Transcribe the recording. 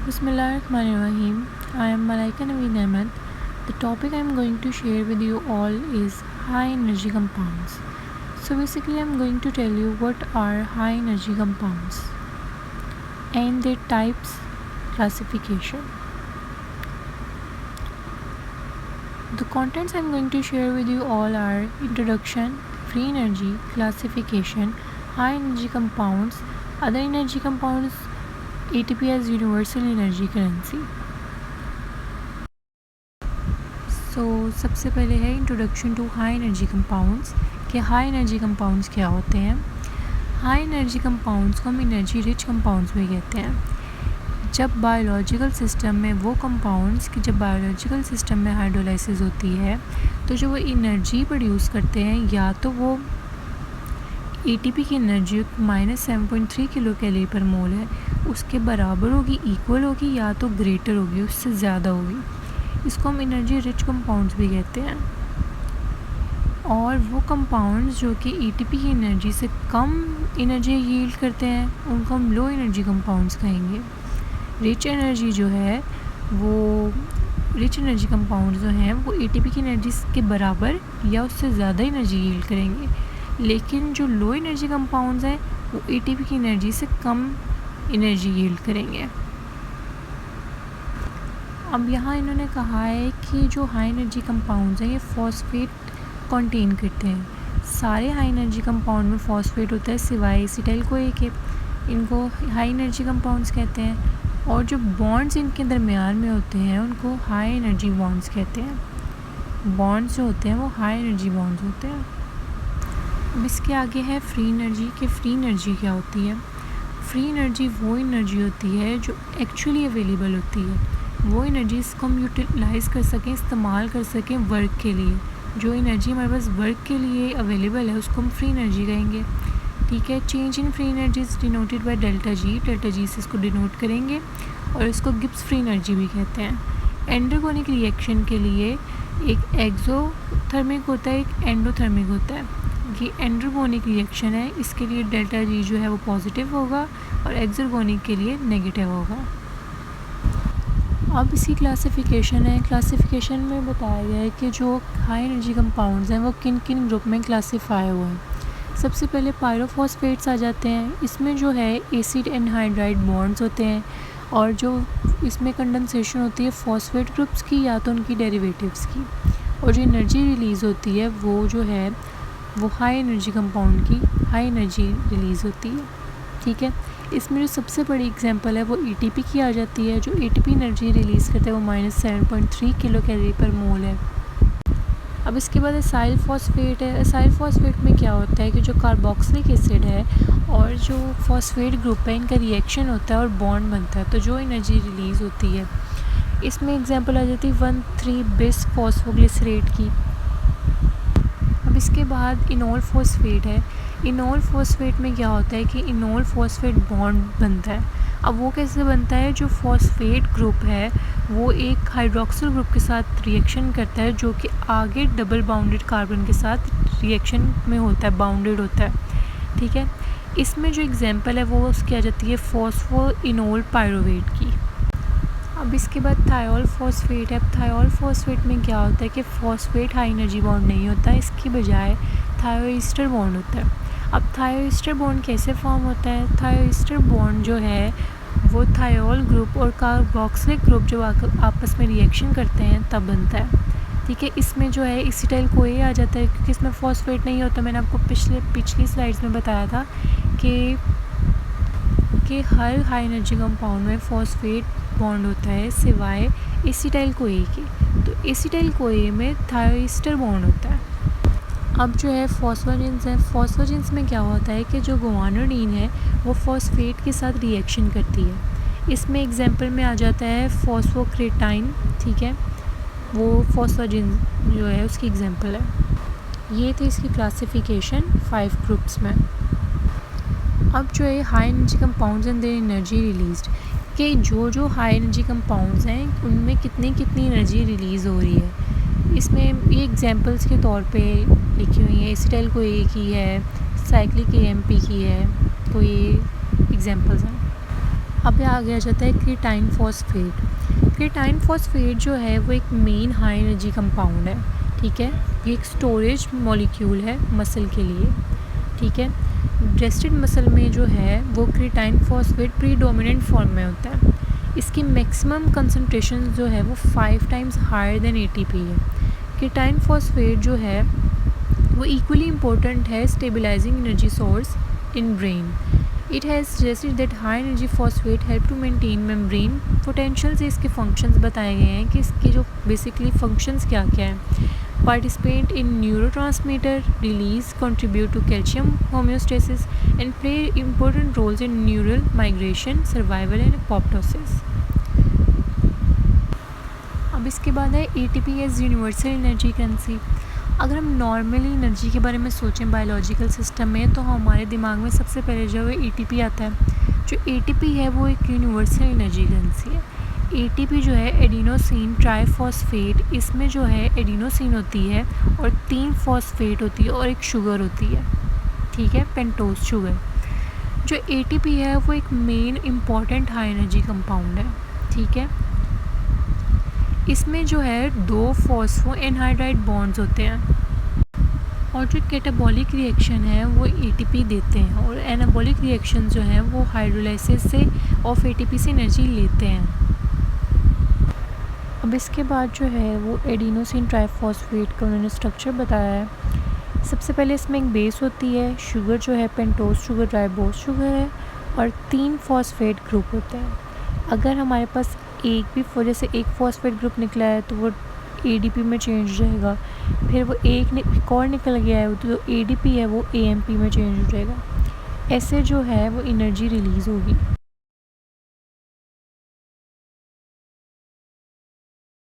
Bismillahirrahmanirrahim. I am Malaika Naveen Ahmed. The topic I am going to share with you all is high energy compounds. So basically I am going to tell you what are high energy compounds and their types, classification. The contents I am going to share with you all are introduction, free energy, classification, high energy compounds, other energy compounds, ATP as universal energy currency. So सबसे पहले है introduction to high energy compounds कि high energy compounds क्या होते हैं। High energy compounds को हम energy rich compounds भी कहते हैं। जब बायोलॉजिकल सिस्टम में वो कंपाउंड्स कि जब बायोलॉजिकल सिस्टम में हाइड्रोलाइसिस होती है तो जो वो एनर्जी प्रोड्यूस करते हैं या तो वो ATP की एनर्जी -7.3 किलो कैलोरी पर मोल है उसके बराबर होगी, इक्वल होगी या तो ग्रेटर होगी, उससे ज़्यादा होगी। इसको हम एनर्जी रिच कंपाउंड्स भी कहते हैं। और वो कंपाउंड्स जो कि ATP की एनर्जी से कम एनर्जी यील्ड करते हैं उनको हम लो एनर्जी कंपाउंड्स कहेंगे। रिच एनर्जी कंपाउंड्स जो हैं वो ATP की एनर्जी के बराबर या उससे ज़्यादा एनर्जी यील्ड करेंगे, लेकिन जो लो एनर्जी कंपाउंड्स हैं वो ATP की एनर्जी से कम एनर्जी यील्ड करेंगे। अब यहाँ इन्होंने कहा है कि जो हाई एनर्जी कंपाउंड्स हैं ये फॉस्फेट कंटेन करते हैं। सारे हाई एनर्जी कंपाउंड में फॉस्फेट होता है सिवाय एसिटाइल कोए के, इनको हाई एनर्जी कंपाउंड्स कहते हैं। और जो बॉन्ड्स इनके दरमियान में होते हैं उनको हाई एनर्जी बॉन्ड्स कहते हैं। बॉन्ड्स जो होते हैं वो हाई एनर्जी बॉन्ड्स होते हैं। अब इसके आगे है फ्री एनर्जी कि फ्री एनर्जी क्या होती है। फ्री एनर्जी वो एनर्जी होती है जो एक्चुअली अवेलेबल होती है, वो एनर्जी इसको हम यूटिलाइज़ कर सकें, इस्तेमाल कर सकें वर्क के लिए। जो एनर्जी हमारे पास वर्क के लिए अवेलेबल है उसको हम फ्री एनर्जी कहेंगे। ठीक है, change in free energy is denoted by delta G से इसको डिनोट करेंगे और इसको गिब्स फ्री एनर्जी भी कहते हैं। एंडोगोनिक रिएक्शन के लिए एक एक्सोथर्मिक होता है, एक एंडोथर्मिक होता है। ये एंडोगोनिक रिएक्शन है, इसके लिए डेल्टा जी जो है वो पॉजिटिव होगा और एक्सोगोनिक के लिए नेगेटिव होगा। अब इसकी क्लासिफिकेशन है। क्लासिफिकेशन में बताया गया है कि जो हाई एनर्जी कंपाउंड्स हैं वो किन किन ग्रुप में क्लासीफाई हुए हैं। सबसे पहले पायरोफॉस्फेट्स आ जाते हैं। इसमें जो है एसिड एनहाइड्राइड बॉन्ड्स होते हैं और जो इसमें कंडेंसेशन होती है फॉस्फेट ग्रुप्स की या तो उनकी डेरिवेटिव्स की, और जो एनर्जी रिलीज़ होती है वो जो है वो हाई एनर्जी कंपाउंड की हाई एनर्जी रिलीज़ होती है। ठीक है, इसमें जो सबसे बड़ी एग्जांपल है वो ATP की आ जाती है। जो ATP एनर्जी रिलीज़ करता है वो -7.3 किलो कैलोरी पर मोल है। अब इसके बाद एसाइल फॉस्फेट है। एसाइल फॉस्फेट में क्या होता है कि जो कार्बोक्सिलिक एसिड है और जो फॉस्फेट ग्रुप है इनका रिएक्शन होता है और बॉन्ड बनता है, तो जो एनर्जी रिलीज़ होती है इसमें एग्जांपल आ जाती है 1,3-bis फॉस्फोग्लिसरेट की। अब इसके बाद इनोल फॉस्फेट है। इनोल फॉस्फेट में क्या होता है कि इनोल फॉस्फेट बॉन्ड बनता है। अब वो कैसे बनता है, जो फॉस्फेट ग्रुप है वो एक हाइड्रोक्सिल ग्रुप के साथ रिएक्शन करता है जो कि आगे डबल बाउंडेड कार्बन के साथ रिएक्शन में होता है, बाउंडेड होता है। ठीक है, इसमें जो एग्जांपल है वो उसकी आ जाती है फॉस्फो इनोल पायरोवेट की। अब इसके बाद थायोल फॉस्फेट है। अब थायोल फॉस्फेट में क्या होता है कि फॉस्फेट हाई एनर्जी बॉन्ड नहीं होता, इसकी बजाय थायोईस्टर बॉन्ड होता है। अब थायोईस्टर बॉन्ड कैसे फॉर्म होता है, थायोईस्टर बॉन्ड जो है वो थायोल ग्रुप और कार्बोक्सिलिक ग्रुप जो आपस में रिएक्शन करते हैं तब बनता है। ठीक है, इसमें जो है एसिटाइल कोए आ जाता है क्योंकि इसमें फॉस्फेट नहीं होता। मैंने आपको पिछली स्लाइड्स में बताया था कि हर हाई एनर्जी कंपाउंड में फॉस्फेट बॉन्ड होता है सिवाय एसिटाइल कोए के, तो एसिटाइल कोए में थायोईस्टर बॉन्ड होता है। अब जो है फॉस्फोजिन्स है। फॉस्फोजिन्स में क्या होता है कि जो गुआनिडीन है वो फॉस्फेट के साथ रिएक्शन करती है। इसमें एग्जांपल में आ जाता है फॉस्फोक्रेटाइन। ठीक है, वो फॉस्फोजिन जो है उसकी एग्जांपल है। ये थी इसकी क्लासिफिकेशन 5 ग्रुप्स में। अब जो है high energy compounds and their energy released कि जो हाई एनर्जी कंपाउंड्स हैं उनमें कितनी एनर्जी रिलीज़ हो रही है। इसमें ये एग्जांपल्स के तौर पे लिखी हुई हैं। एसिटाइल कोए की है, साइक्लिक AMP की है, तो ये एग्जांपल्स हैं। अब आ गया जाता है क्रिएटाइन फॉस्फेट। क्रिएटाइन फॉस्फेट जो है वो एक मेन हाई एनर्जी कंपाउंड है, ठीक है। ये एक स्टोरेज मॉलिक्यूल है मसल के लिए, ठीक है। ब्रेस्टेड मसल में जो है वो क्रिएटाइन फॉस्फेट प्रीडोमिनेंट फॉर्म में होता है। इसकी मैक्सिमम कंसंट्रेशन जो है वो 5 टाइम्स हायर देन एटीपी है। क्रिएटाइन फॉस्फेट जो है वो इक्वली इम्पोर्टेंट है stabilising energy source in brain. It has suggested that high energy phosphate help to maintain membrane potential. से इसके फंक्शंस बताए गए हैं कि इसके जो बेसिकली फंक्शंस क्या क्या हैं। Participate in neurotransmitter release, contribute to calcium homeostasis and play important roles in neural migration, survival and apoptosis. अब इसके बाद है ATP as universal energy currency. अगर हम नॉर्मली एनर्जी के बारे में सोचें बायोलॉजिकल सिस्टम में, तो हमारे दिमाग में सबसे पहले जो है एटीपी आता है। जो एटीपी है वो एक यूनिवर्सल एनर्जी करेंसी है। एटीपी जो है एडिनोसिन ट्राइफॉस्फेट, इसमें जो है एडिनोसिन होती है और 3 फॉस्फेट होती है और एक शुगर होती है, ठीक है, पेंटोज शुगर। जो एटीपी है वो एक main important high energy compound है, ठीक है। इसमें जो है 2 फॉस्फो एनहाइड्राइड बॉन्ड्स होते हैं और जो कैटाबॉलिक रिएक्शन है वो एटीपी देते हैं, और एनाबॉलिक रिएक्शन जो है वो हाइड्रोलाइसिस से ऑफ एटीपी से एनर्जी लेते हैं। अब इसके बाद जो है वो एडिनोसिन ट्राइफॉस्फेट का उन्होंने स्ट्रक्चर बताया है। सबसे पहले इसमें एक बेस होती है, शुगर जो है पेंटोज शुगर राइबोज शुगर है, और 3 फॉस्फेट ग्रुप होते हैं। अगर हमारे पास जैसे एक फॉस्फेट ग्रुप निकला है तो वो एडीपी में चेंज हो जाएगा, फिर वो एक और निकल गया है तो एडीपी है वो एएमपी में चेंज हो जाएगा। ऐसे जो है वो एनर्जी रिलीज़ होगी।